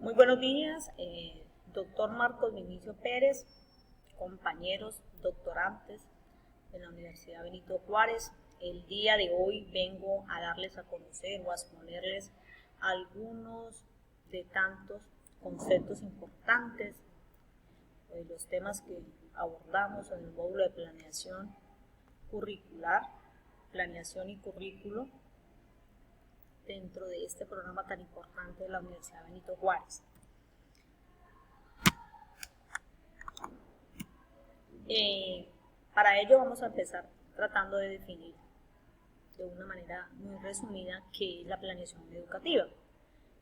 Muy buenos días, doctor Marcos Vinicio Pérez, compañeros doctorantes de la Universidad Benito Juárez. El día de hoy vengo a darles a conocer o a exponerles algunos de tantos conceptos importantes de los temas que abordamos en el módulo de planeación curricular, planeación y currículo, dentro de este programa tan importante de la Universidad Benito Juárez. Para ello vamos a empezar tratando de definir de una manera muy resumida qué es la planeación educativa.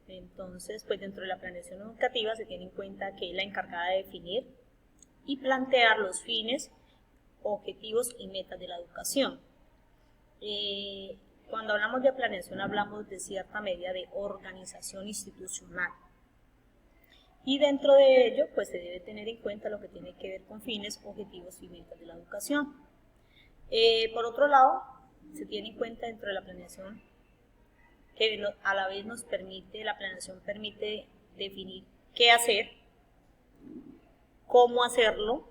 Entonces, pues dentro de la planeación educativa se tiene en cuenta que es la encargada de definir y plantear los fines, objetivos y metas de la educación. Cuando hablamos de planeación hablamos de cierta medida de organización institucional. Y dentro de ello, pues se debe tener en cuenta lo que tiene que ver con fines, objetivos y metas de la educación. Por otro lado, se tiene en cuenta dentro de la planeación que a la vez la planeación permite definir qué hacer, cómo hacerlo,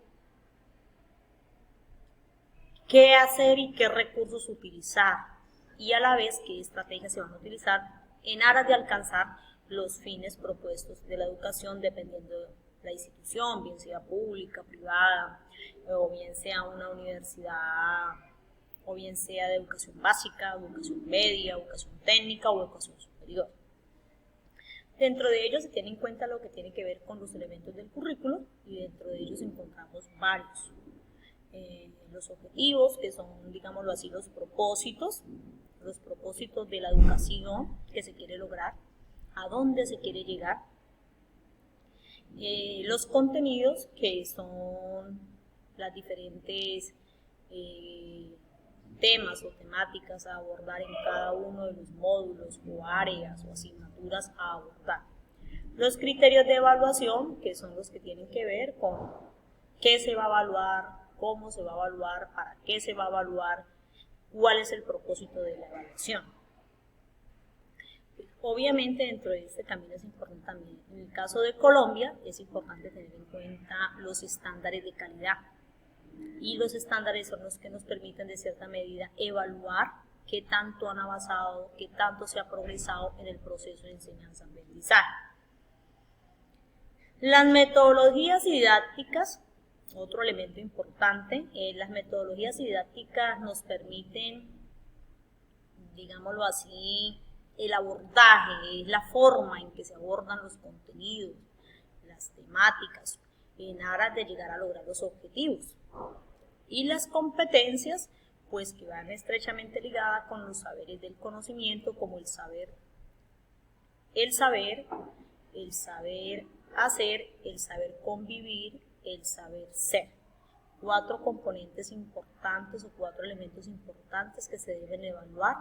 qué hacer y qué recursos utilizar, y a la vez qué estrategias se van a utilizar en aras de alcanzar los fines propuestos de la educación dependiendo de la institución, bien sea pública, privada, o bien sea una universidad, o bien sea de educación básica, educación media, educación técnica o educación superior. Dentro de ellos se tiene en cuenta lo que tiene que ver con los elementos del currículo, y dentro de ellos encontramos varios. Los objetivos, que son, digámoslo así, los propósitos de la educación que se quiere lograr, a dónde se quiere llegar. Los contenidos, que son las diferentes temas o temáticas a abordar en cada uno de los módulos o áreas o asignaturas a abordar. Los criterios de evaluación, que son los que tienen que ver con qué se va a evaluar, cómo se va a evaluar, para qué se va a evaluar, cuál es el propósito de la evaluación. Obviamente dentro de este también es importante, en el caso de Colombia, es importante tener en cuenta los estándares de calidad. Y los estándares son los que nos permiten de cierta medida evaluar qué tanto han avanzado, qué tanto se ha progresado en el proceso de enseñanza-aprendizaje. Las metodologías didácticas, otro elemento importante, las metodologías didácticas nos permiten, digámoslo así, el abordaje, es la forma en que se abordan los contenidos, las temáticas, en aras de llegar a lograr los objetivos. Y las competencias, pues que van estrechamente ligadas con los saberes del conocimiento, como el saber hacer, el saber convivir, el saber ser. 4 componentes importantes o 4 elementos importantes que se deben evaluar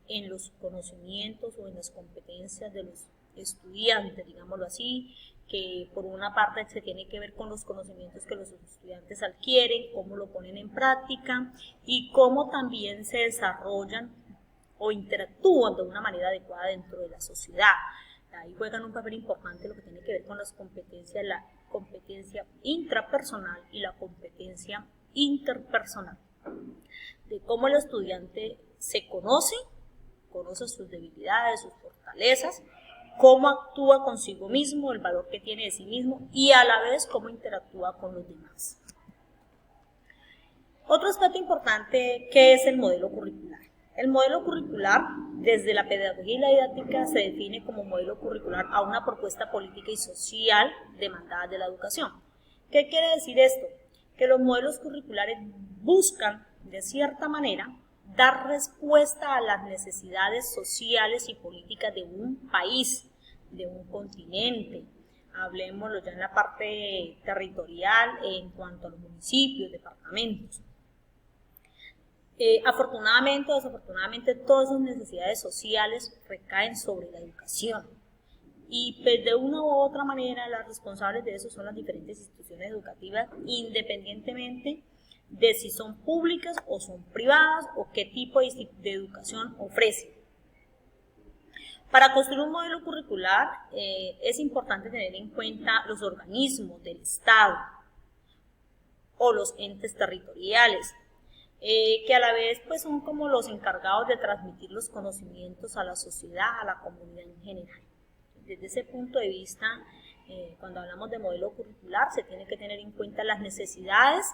en los conocimientos o en las competencias de los estudiantes, digámoslo así, que por una parte se tiene que ver con los conocimientos que los estudiantes adquieren, cómo lo ponen en práctica y cómo también se desarrollan o interactúan de una manera adecuada dentro de la sociedad. Ahí juegan un papel importante lo que tiene que ver con las competencias, la competencia intrapersonal y la competencia interpersonal, de cómo el estudiante se conoce sus debilidades, sus fortalezas, cómo actúa consigo mismo, el valor que tiene de sí mismo y a la vez cómo interactúa con los demás. Otro aspecto importante, ¿qué es el modelo curricular? El modelo curricular, desde la pedagogía y la didáctica, se define como modelo curricular a una propuesta política y social demandada de la educación. ¿Qué quiere decir esto? Que los modelos curriculares buscan, de cierta manera, dar respuesta a las necesidades sociales y políticas de un país, de un continente. Hablemoslo ya en la parte territorial en cuanto a los municipios, departamentos. Afortunadamente o desafortunadamente todas esas necesidades sociales recaen sobre la educación. Y pues, de una u otra manera las responsables de eso son las diferentes instituciones educativas, independientemente de si son públicas o son privadas o qué tipo de educación ofrecen. Para construir un modelo curricular es importante tener en cuenta los organismos del Estado o los entes territoriales, que a la vez pues, son como los encargados de transmitir los conocimientos a la sociedad, a la comunidad en general. Desde ese punto de vista, cuando hablamos de modelo curricular, se tiene que tener en cuenta las necesidades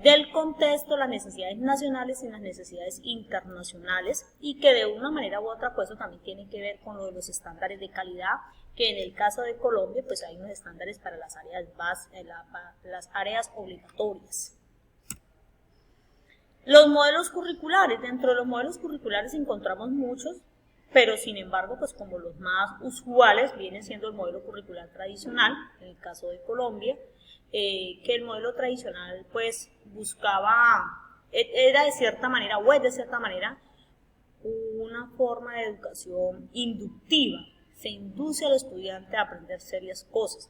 del contexto, las necesidades nacionales y las necesidades internacionales, y que de una manera u otra pues eso también tiene que ver con lo de los estándares de calidad, que en el caso de Colombia pues hay unos estándares para las áreas obligatorias. Los modelos curriculares, dentro de los modelos curriculares encontramos muchos, pero sin embargo pues como los más usuales viene siendo el modelo curricular tradicional, en el caso de Colombia, que el modelo tradicional pues era de cierta manera, o es de cierta manera, una forma de educación inductiva, se induce al estudiante a aprender serias cosas.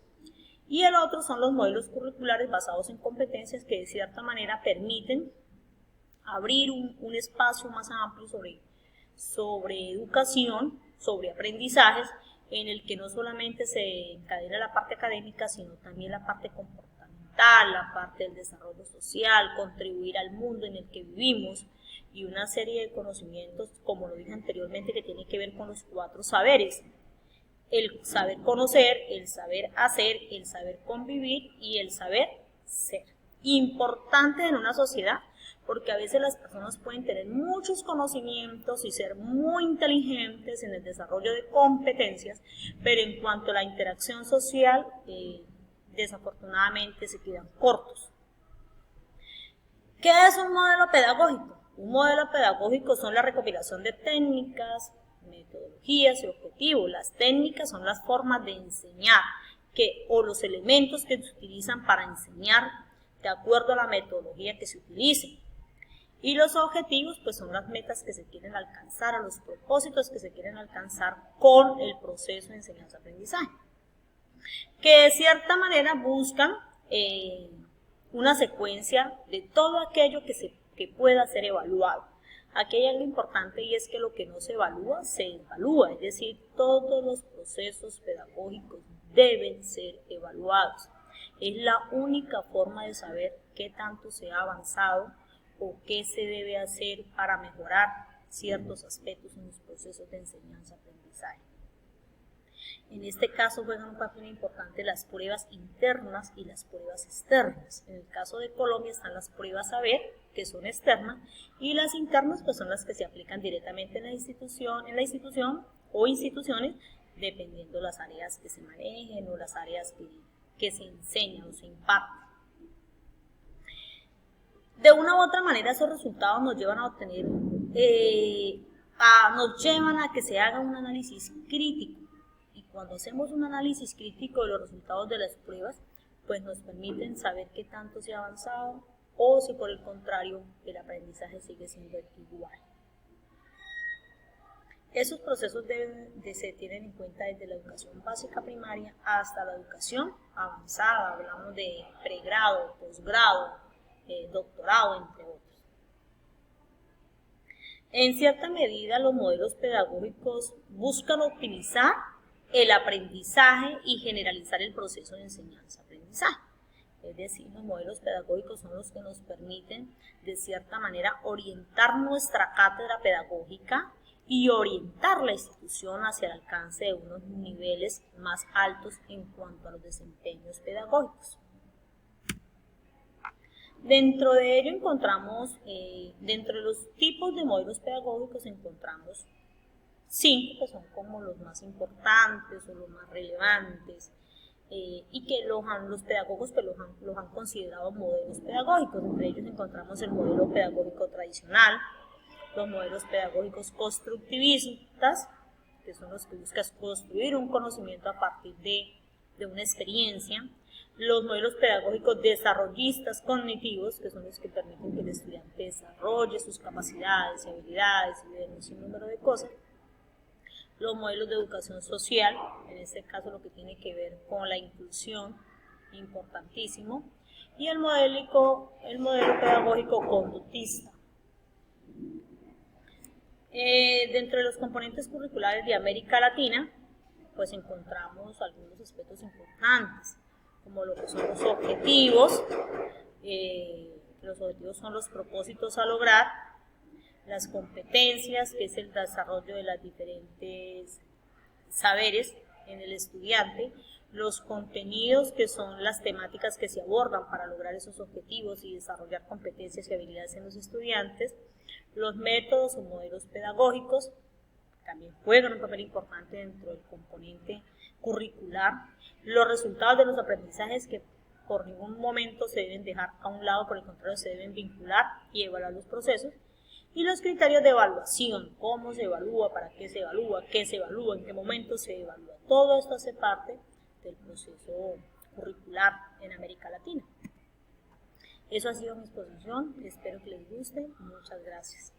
Y el otro son los modelos curriculares basados en competencias que de cierta manera permiten abrir un espacio más amplio sobre educación, sobre aprendizajes, en el que no solamente se encadena la parte académica, sino también la parte comportamental, la parte del desarrollo social, contribuir al mundo en el que vivimos, y una serie de conocimientos, como lo dije anteriormente, que tiene que ver con los 4 saberes: el saber conocer, el saber hacer, el saber convivir y el saber ser. Importante en una sociedad, porque a veces las personas pueden tener muchos conocimientos y ser muy inteligentes en el desarrollo de competencias, pero en cuanto a la interacción social, desafortunadamente se quedan cortos. ¿Qué es un modelo pedagógico? Un modelo pedagógico son la recopilación de técnicas, metodologías y objetivos. Las técnicas son las formas de enseñar o los elementos que se utilizan para enseñar de acuerdo a la metodología que se utilice. Y los objetivos pues son las metas que se quieren alcanzar, o los propósitos que se quieren alcanzar con el proceso de enseñanza-aprendizaje, que de cierta manera buscan una secuencia de todo aquello que pueda ser evaluado. Aquí hay algo importante, y es que lo que no se evalúa, se evalúa, es decir, todos los procesos pedagógicos deben ser evaluados. Es la única forma de saber qué tanto se ha avanzado o qué se debe hacer para mejorar ciertos aspectos en los procesos de enseñanza-aprendizaje. En este caso juegan un papel importante las pruebas internas y las pruebas externas. En el caso de Colombia están las pruebas saber, que son externas, y las internas pues son las que se aplican directamente en la institución o instituciones, dependiendo las áreas que se manejen o las áreas que se enseñan o se imparten. De una u otra manera esos resultados nos llevan a obtener, nos llevan a que se haga un análisis crítico, y cuando hacemos un análisis crítico de los resultados de las pruebas, pues nos permiten saber qué tanto se ha avanzado o si por el contrario el aprendizaje sigue siendo igual. Esos procesos se tienen en cuenta desde la educación básica primaria hasta la educación avanzada, hablamos de pregrado, posgrado, doctorado, entre otros. En cierta medida, los modelos pedagógicos buscan optimizar el aprendizaje y generalizar el proceso de enseñanza-aprendizaje. Es decir, los modelos pedagógicos son los que nos permiten, de cierta manera, orientar nuestra cátedra pedagógica y orientar la institución hacia el alcance de unos niveles más altos en cuanto a los desempeños pedagógicos. Dentro de ello encontramos, dentro de los tipos de modelos pedagógicos encontramos 5 que son como los más importantes o los más relevantes, y que los pedagogos pues, los han considerado modelos pedagógicos. Entre ellos encontramos el modelo pedagógico tradicional, los modelos pedagógicos constructivistas, que son los que buscan construir un conocimiento a partir de una experiencia, los modelos pedagógicos desarrollistas cognitivos, que son los que permiten que el estudiante desarrolle sus capacidades y habilidades y de un sinnúmero de cosas, los modelos de educación social, en este caso lo que tiene que ver con la inclusión, importantísimo, y el modelo pedagógico conductista. Dentro de los componentes curriculares de América Latina, pues encontramos algunos aspectos importantes, como lo que son los objetivos. Los objetivos son los propósitos a lograr, las competencias, que es el desarrollo de las diferentes saberes en el estudiante, los contenidos, que son las temáticas que se abordan para lograr esos objetivos y desarrollar competencias y habilidades en los estudiantes, los métodos o modelos pedagógicos, también juegan un papel importante dentro del componente curricular, los resultados de los aprendizajes que por ningún momento se deben dejar a un lado, por el contrario se deben vincular y evaluar los procesos, y los criterios de evaluación, cómo se evalúa, para qué se evalúa, en qué momento se evalúa. Todo esto hace parte del proceso curricular en América Latina. Eso ha sido mi exposición, espero que les guste, muchas gracias.